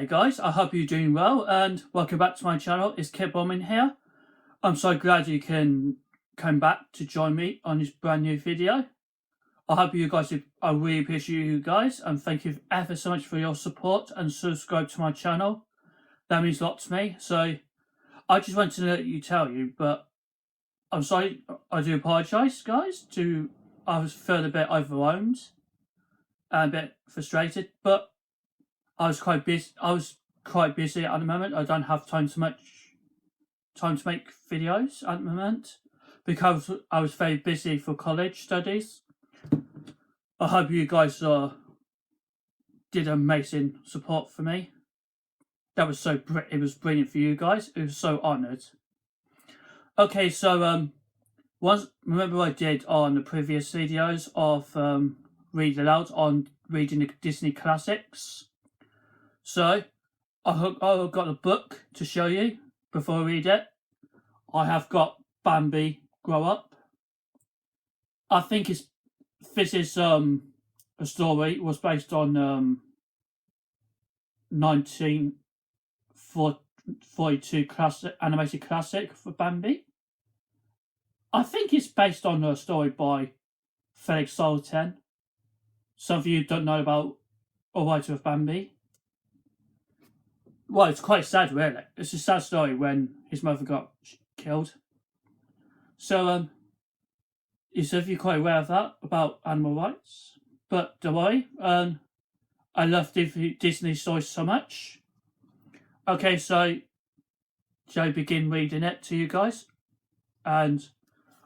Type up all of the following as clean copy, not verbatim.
Hey guys, I hope you're doing well and welcome back to my channel. It's Kid Bombing here. I'm so glad you can come back to join me on this brand new video. I hope you guys, I really appreciate you guys and thank you ever so much for your support and subscribe to my channel. That means a lot to me. So I just wanted to let you tell you, but I'm sorry, I do apologise guys, I was feeling a bit overwhelmed and a bit frustrated, but I was quite busy at the moment. I don't have time to make videos at the moment because I was very busy for college studies. I hope you guys did amazing support for me. That was it was brilliant for you guys. It was so honoured. Okay, so remember I did on the previous videos of read aloud on reading the Disney classics. So, I've got a book to show you before I read it. I have got Bambi Grow Up. I think this is a story was based on 1942 animated classic for Bambi. I think it's based on a story by Felix Salten. Some of you don't know about a writer of Bambi. Well, it's quite sad, really. It's a sad story when his mother got killed. So, some of you quite aware of that, about animal rights. But don't worry, I love Disney stories so much. Okay, so shall I begin reading it to you guys? And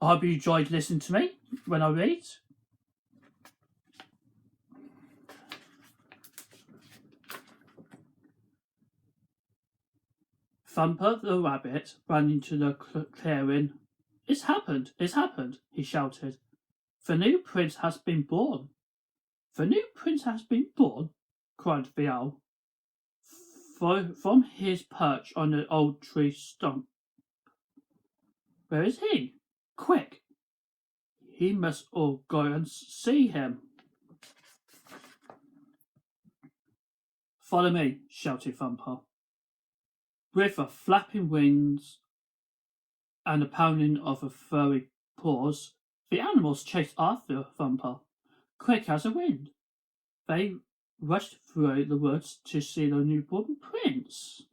I hope you enjoyed listening to me when I read. Thumper the rabbit ran into the clearing. It's happened, he shouted. The new prince has been born. The new prince has been born, cried the owl. From his perch on the old tree stump. Where is he? Quick! He must all go and see him. Follow me, shouted Thumper. With the flapping wings and the pounding of the furry paws, the animals chased after Thumper, quick as the wind. They rushed through the woods to see the newborn prince.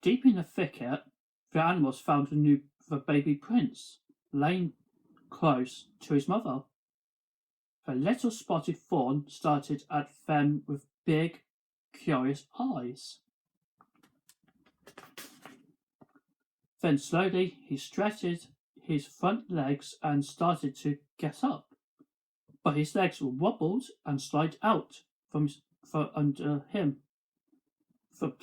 Deep in the thicket, the animals found the baby prince, laying close to his mother. The little spotted fawn started at them with big, curious eyes. Then slowly he stretched his front legs and started to get up, but his legs wobbled and slid out from under him. The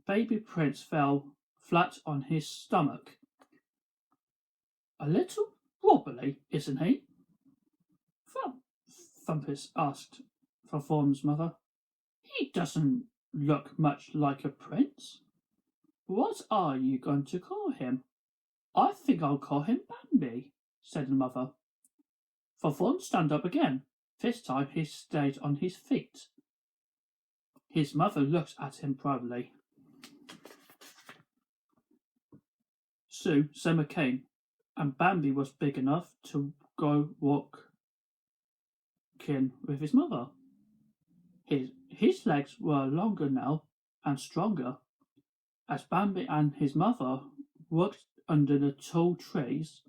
baby prince fell flat on his stomach. A little wobbly, isn't he? Thumpus asked the fawn's mother. He doesn't look much like a prince. What are you going to call him? I think I'll call him Bambi, said the mother. The fawn stood up again. This time he stayed on his feet. His mother looked at him proudly. Soon summer came, and Bambi was big enough to go walking with his mother. His legs were longer now and stronger. As Bambi and his mother walked under the tall trees,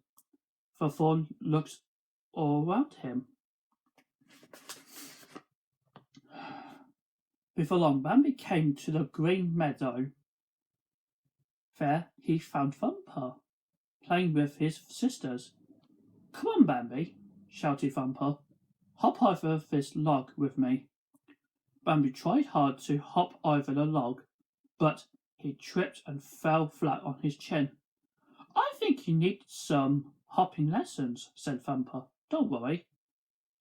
the fawn looked all around him. Before long, Bambi came to the green meadow. There he found Thumper, playing with his sisters. Come on, Bambi, shouted Thumper. Hop over this log with me. Bambi tried hard to hop over the log, but he tripped and fell flat on his chin. I think you need some hopping lessons, said Thumper. Don't worry,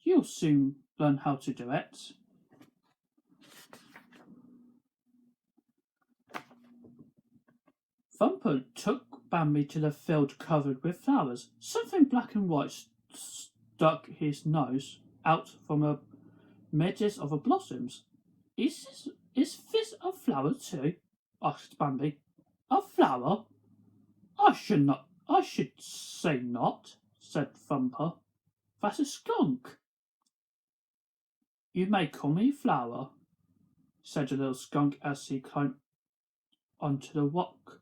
you'll soon learn how to do it. Thumper took Bambi to the field covered with flowers. Something black and white stuck his nose out from a midges of the blossoms. Is this a flower too? Asked Bambi. A flower? I should say not, said Thumper. That's a skunk. You may call me Flower, said the little skunk as he climbed onto the rock.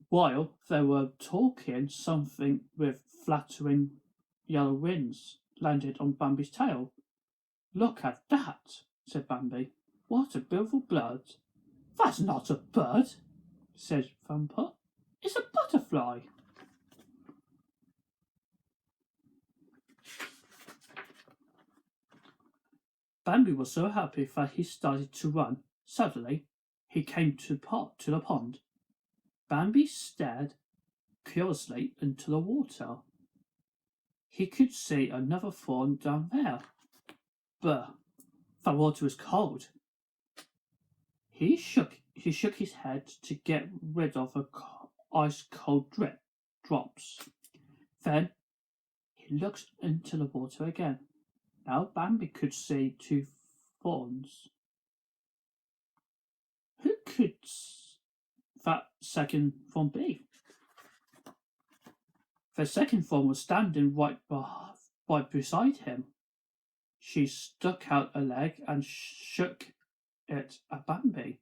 While they were talking, something with flattering yellow wings landed on Bambi's tail. Look at that, said Bambi. What a beautiful bird. That's not a bird, said Thumper. It's a butterfly. Bambi was so happy that he started to run. Suddenly, he came to the pond. Bambi stared curiously into the water. He could see another fawn down there. But the water was cold. He shook his head to get rid of the ice-cold drops. Then he looked into the water again. Now Bambi could see two fawns. Who could that second fawn be? The second fawn was standing right beside him. She stuck out a leg and shook it at Bambi.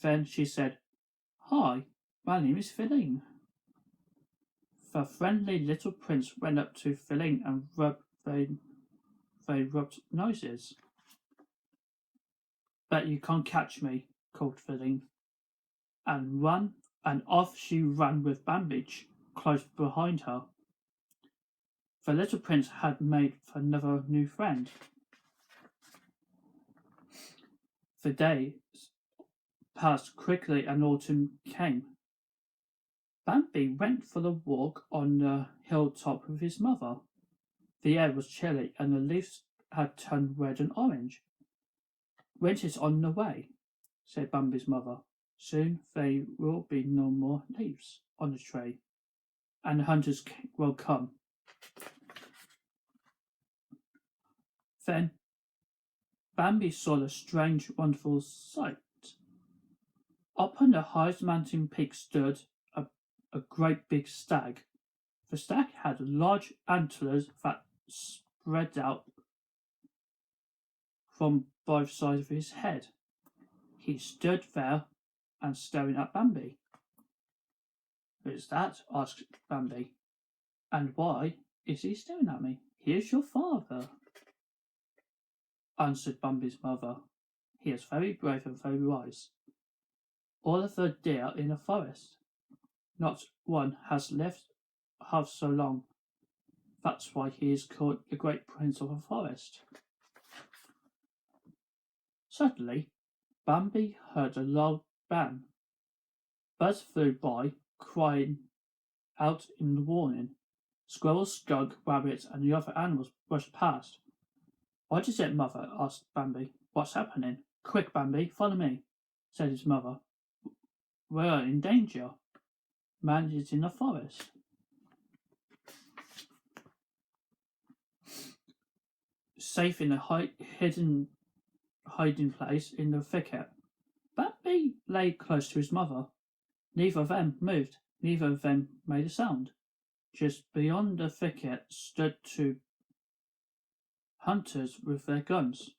Then she said, Hi, my name is Feline. The friendly little prince went up to Feline and they rubbed noses. Bet you can't catch me, called Feline. And off she ran with Bambi close behind her. The little prince had made another new friend. The days passed quickly and autumn came. Bambi went for the walk on the hilltop with his mother. The air was chilly and the leaves had turned red and orange. Winter's on the way, said Bambi's mother. Soon there will be no more leaves on the tree, and the hunters will come. Then Bambi saw a strange, wonderful sight. Up on the highest mountain peak stood a great big stag. The stag had large antlers that spread out from both sides of his head. He stood there and staring at Bambi. Who is that? Asked Bambi. And why is he staring at me? He is your father, answered Bambi's mother. He is very brave and very wise. All of the deer in the forest, not one has lived half so long. That's why he is called the great prince of the forest. Suddenly, Bambi heard a loud bang. Birds flew by, crying out in warning. Squirrels, skunk, rabbits, and the other animals rushed past. What is it, mother? Asked Bambi. What's happening? Quick, Bambi, follow me, said his mother. We're in danger. Man is in the forest. Safe in a hidden hiding place in the thicket, Bambi lay close to his mother. Neither of them moved. Neither of them made a sound. Just beyond the thicket stood two hunters with their guns.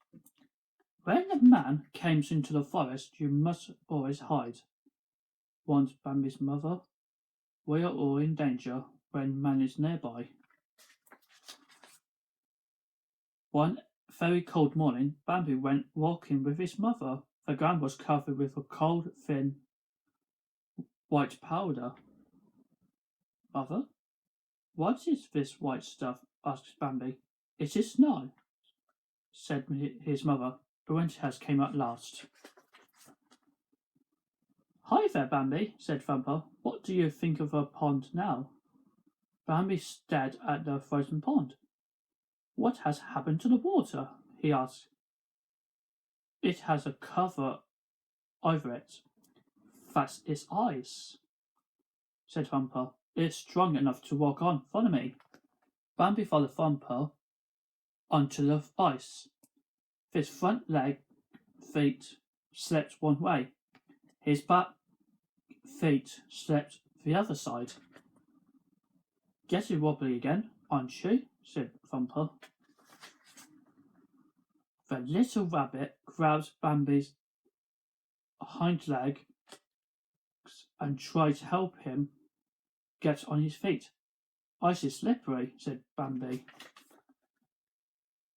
When a man comes into the forest, you must always hide, warned Bambi's mother. We are all in danger when man is nearby. One very cold morning, Bambi went walking with his mother. The ground was covered with a cold, thin, white powder. Mother, what is this white stuff? Asked Bambi. It is snow, said his mother. The winter has come at last. Hi there, Bambi, said Thumper. What do you think of the pond now? Bambi stared at the frozen pond. What has happened to the water? He asked. It has a cover over it. That's its ice, said Thumper. It's strong enough to walk on. Follow me. Bambi followed Thumper onto the ice. His front feet slipped one way. His back feet slipped the other side. Getting wobbly again, aren't you? Said Thumper. The little rabbit grabbed Bambi's hind leg and tried to help him get on his feet. Ice is slippery, said Bambi.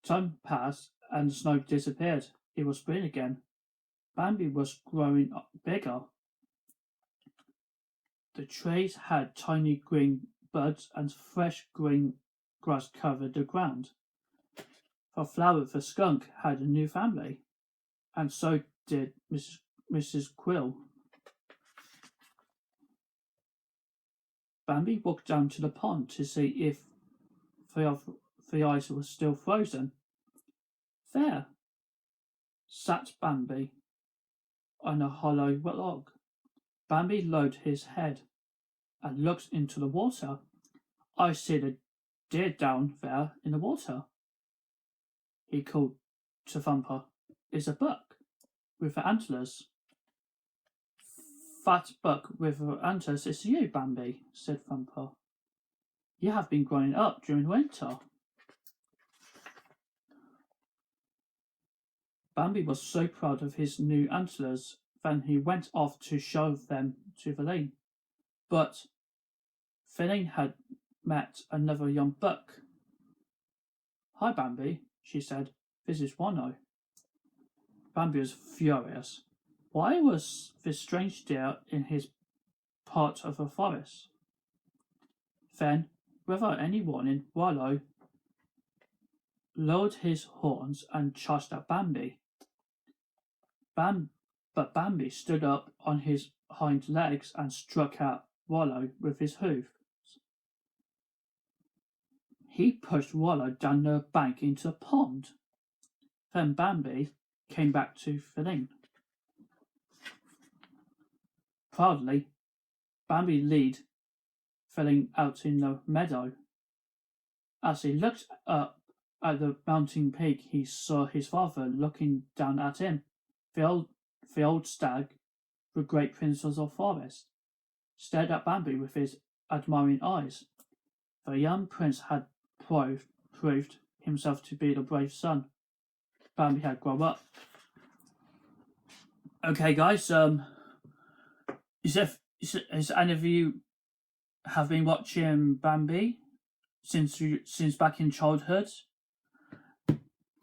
Time passed and the snow disappeared. It was spring again. Bambi was growing bigger. The trees had tiny green buds and fresh green grass covered the ground. For Flower the skunk had a new family, and so did Mrs. Quill. Bambi walked down to the pond to see if the ice was still frozen. There sat Bambi on a hollow log. Bambi lowered his head and looked into the water. I see the deer down there in the water, he called to Thumper. It's a buck with the antlers. Fat buck with the antlers is you, Bambi, said Thumper. You have been growing up during winter. Bambi was so proud of his new antlers that he went off to show them to Feline. But Feline had met another young buck. Hi, Bambi, she said. This is One-Eye. Bambi was furious. Why was this strange deer in his part of the forest? Then, without any warning, One-Eye lowered his horns and charged at Bambi. But Bambi stood up on his hind legs and struck at One-Eye with his hooves. He pushed One-Eye down the bank into the pond. Then Bambi came back to Feline. Proudly, Bambi led Feline out in the meadow. As he looked up at the mountain peak, he saw his father looking down at him. The old stag, the great prince of the forest, stared at Bambi with his admiring eyes. The young prince had proved himself to be the brave son Bambi had grown up. Okay, guys, is any of you have been watching Bambi since back in childhood?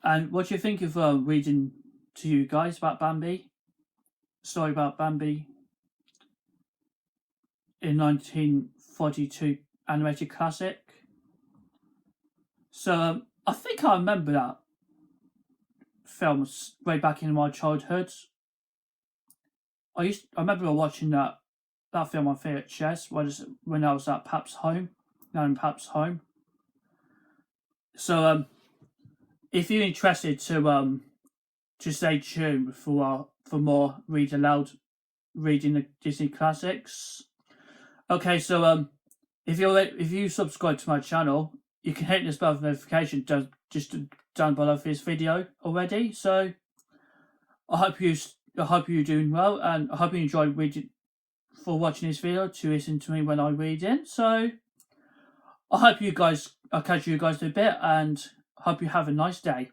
And what do you think of reading to you guys about Bambi? Story about Bambi in 1942 animated classic. So I think I remember that film way back in my childhood. I remember watching that film on VHS when I was at Pap's home, now in Pap's home. So if you're interested to stay tuned for more reading the Disney classics. Okay, so if you subscribe to my channel, you can hit this bell of notification just down below this video already. So I hope you're doing well, and I hope you enjoy watching this video to listen to me when I read in. So I'll catch you guys in a bit, and hope you have a nice day.